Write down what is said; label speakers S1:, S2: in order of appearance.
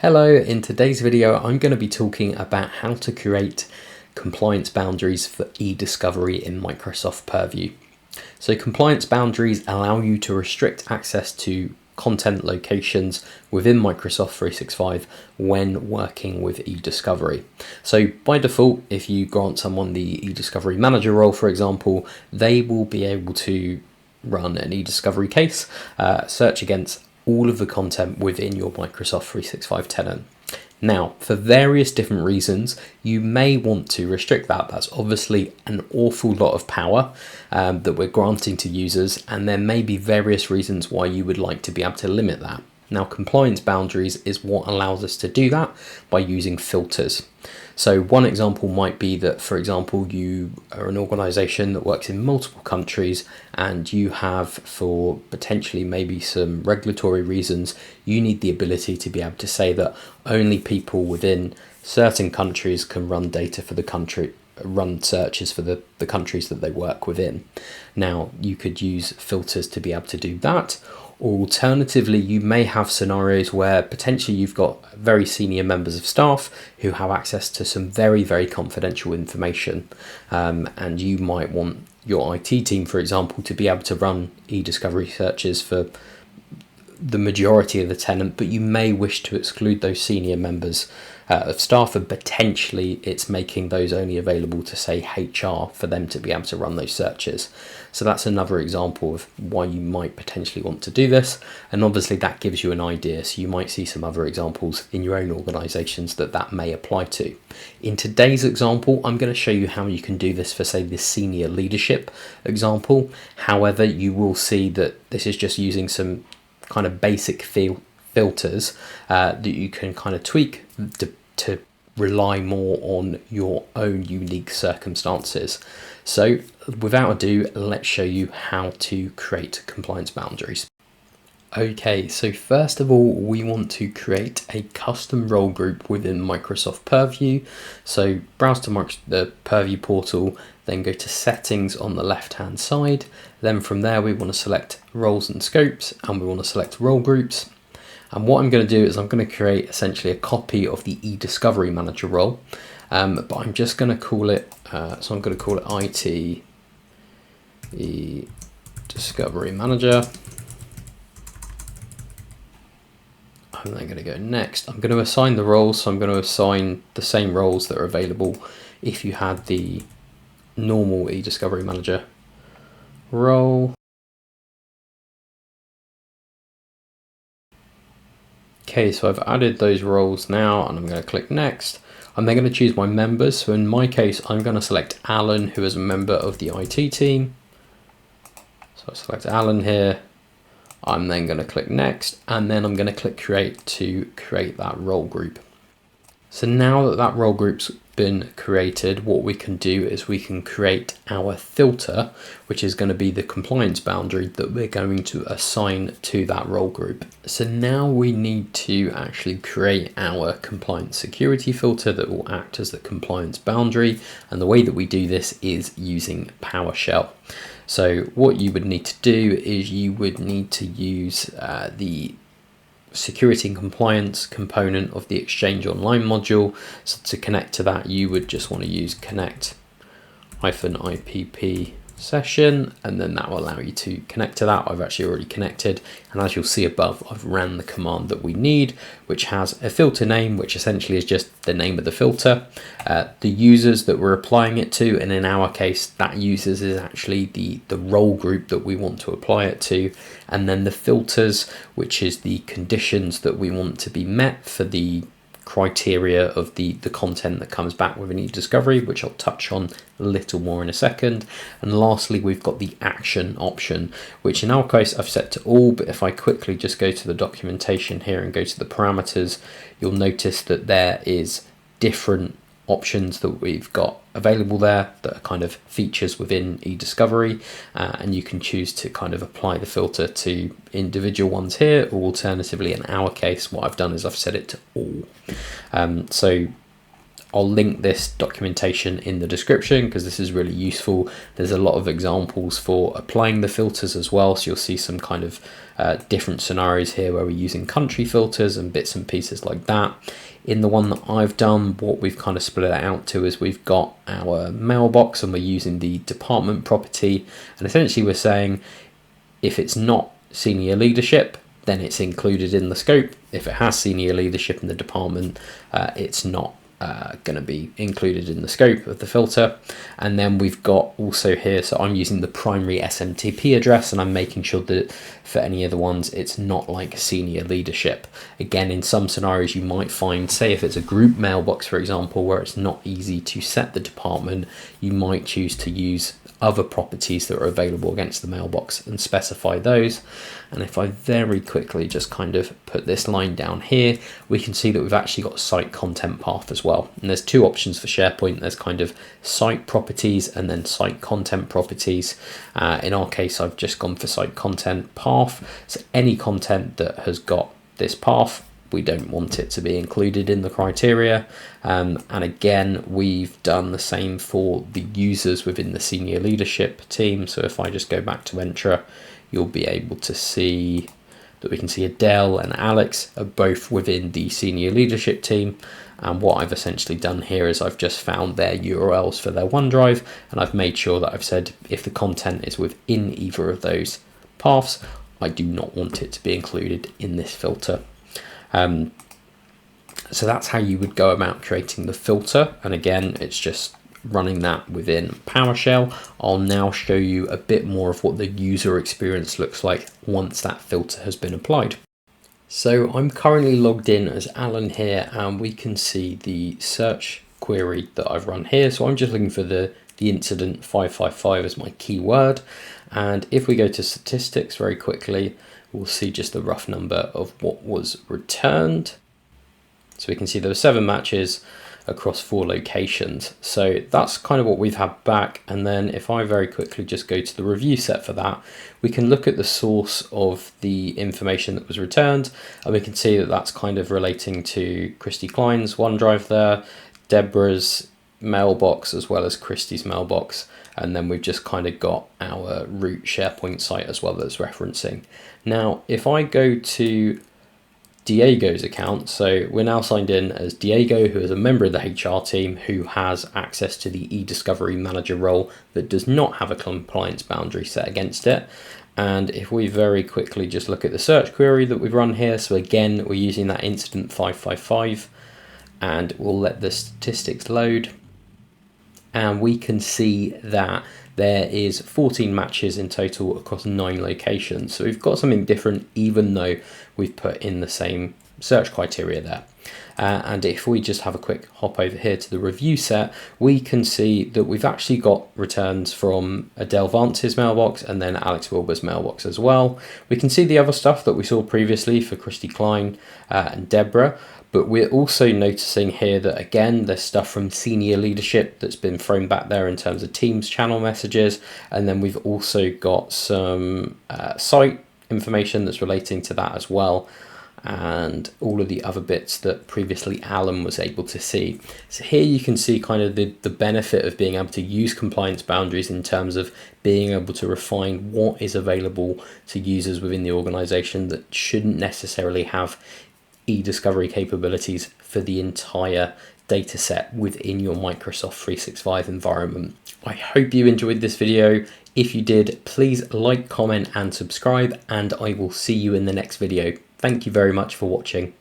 S1: Hello, in today's video I'm going to be talking about how to create compliance boundaries for eDiscovery in Microsoft Purview. So compliance boundaries allow you to restrict access to content locations within Microsoft 365 when working with eDiscovery. So by default, if you grant someone the eDiscovery manager role, for example, they will be able to run an eDiscovery case, search against all of the content within your Microsoft 365 tenant. Now, for various different reasons, you may want to restrict that. That's obviously an awful lot of power that we're granting to users, and there may be various reasons why you would like to be able to limit that. Now, compliance boundaries is what allows us to do that by using filters. So one example might be that, for example, you are an organization that works in multiple countries and you have, for potentially maybe some regulatory reasons, you need the ability to be able to say that only people within certain countries can run data for the country, run searches for the countries that they work within. Now, you could use filters to be able to do that. Or alternatively, you may have scenarios where potentially you've got very senior members of staff who have access to some very, very confidential information. And you might want your IT team, for example, to be able to run eDiscovery searches for the majority of the tenant, but you may wish to exclude those senior members of staff, and potentially it's making those only available to, say, HR for them to be able to run those searches. So that's another example of why you might potentially want to do this, and obviously that gives you an idea, so you might see some other examples in your own organizations that may apply to. In today's example, I'm going to show you how you can do this for, say, the senior leadership example. However, you will see that this is just using some kind of basic filters that you can kind of tweak to rely more on your own unique circumstances. So without ado, let's show you how to create compliance boundaries. Okay, so first of all, we want to create a custom role group within Microsoft Purview. So browse to the Purview portal, then go to settings on the left hand side. Then from there, we want to select roles and scopes, and we want to select role groups. And what I'm going to do is I'm going to create essentially a copy of the eDiscovery manager role, but I'm just going to call it, so I'm going to call it IT eDiscovery manager. I'm then going to go next. I'm going to assign the roles, so I'm going to assign the same roles that are available if you had the normal eDiscovery manager role. Okay, so I've added those roles now, and I'm going to click next. I'm then going to choose my members. So in my case, I'm going to select Alan, who is a member of the IT team. So I select Alan here. I'm then going to click next, and then I'm going to click create to create that role group. So now that role group's been created, what we can do is we can create our filter, which is going to be the compliance boundary that we're going to assign to that role group. So now we need to actually create our compliance security filter that will act as the compliance boundary. And the way that we do this is using PowerShell. So what you would need to do is you would need to use the security and compliance component of the Exchange Online module. So to connect to that, you would just want to use connect-ipp session, and then that will allow you to connect to that. I've actually already connected, and as you'll see above, I've ran the command that we need, which has a filter name, which essentially is just the name of the filter, the users that we're applying it to, and in our case that users is actually the role group that we want to apply it to, and then the filters, which is the conditions that we want to be met for the criteria of the content that comes back with an eDiscovery, which I'll touch on a little more in a second. And lastly, we've got the action option, which in our case I've set to all, but if I quickly just go to the documentation here and go to the parameters, you'll notice that there is different options that we've got available there that are kind of features within eDiscovery, and you can choose to kind of apply the filter to individual ones here, or alternatively in our case what I've done is I've set it to all. So I'll link this documentation in the description because this is really useful. There's a lot of examples for applying the filters as well, so you'll see some kind of different scenarios here where we're using country filters and bits and pieces like that. In the one that I've done, what we've kind of split it out to is we've got our mailbox and we're using the department property, and essentially we're saying if it's not senior leadership, then it's included in the scope. If it has senior leadership in the department, it's not going to be included in the scope of the filter. And then we've got also here, so I'm using the primary SMTP address and I'm making sure that for any other ones it's not like senior leadership. Again, in some scenarios you might find, say if it's a group mailbox for example, where it's not easy to set the department, you might choose to use other properties that are available against the mailbox and specify those. And if I very quickly just kind of put this line down here, we can see that we've actually got site content path as well. And there's two options for SharePoint. There's kind of site properties and then site content properties. In our case, I've just gone for site content path. So any content that has got this path, we don't want it to be included in the criteria. And again, we've done the same for the users within the senior leadership team. So if I just go back to Entra, you'll be able to see that we can see Adele and Alex are both within the senior leadership team. And what I've essentially done here is I've just found their URLs for their OneDrive, and I've made sure that I've said if the content is within either of those paths, I do not want it to be included in this filter. So that's how you would go about creating the filter. And again, it's just running that within PowerShell. I'll now show you a bit more of what the user experience looks like once that filter has been applied. So I'm currently logged in as Alan here, and we can see the search query that I've run here. So I'm just looking for the incident 555 as my keyword. And if we go to statistics very quickly, we'll see just the rough number of what was returned. So we can see there were 7 matches across 4 locations. So that's kind of what we've had back. And then if I very quickly just go to the review set for that, we can look at the source of the information that was returned. And we can see that that's kind of relating to Christy Klein's OneDrive there, Deborah's mailbox, as well as Christy's mailbox. And then we've just kind of got our root SharePoint site as well that's referencing. Now, if I go to Diego's account, so we're now signed in as Diego, who is a member of the HR team who has access to the eDiscovery manager role that does not have a compliance boundary set against it. And if we very quickly just look at the search query that we've run here, so again, we're using that incident 555, and we'll let the statistics load. And we can see that there is 14 matches in total across 9 locations. So we've got something different, even though we've put in the same search criteria there. And if we just have a quick hop over here to the review set, we can see that we've actually got returns from Adele Vance's mailbox and then Alex Wilbur's mailbox as well. We can see the other stuff that we saw previously for Christy Klein and Deborah. But we're also noticing here that, again, there's stuff from senior leadership that's been thrown back there in terms of Teams channel messages. And then we've also got some site information that's relating to that as well. And all of the other bits that previously Alan was able to see. So here you can see kind of the benefit of being able to use compliance boundaries in terms of being able to refine what is available to users within the organization that shouldn't necessarily have eDiscovery capabilities for the entire data set within your Microsoft 365 environment. I hope you enjoyed this video. If you did, please like, comment and subscribe, and I will see you in the next video. Thank you very much for watching.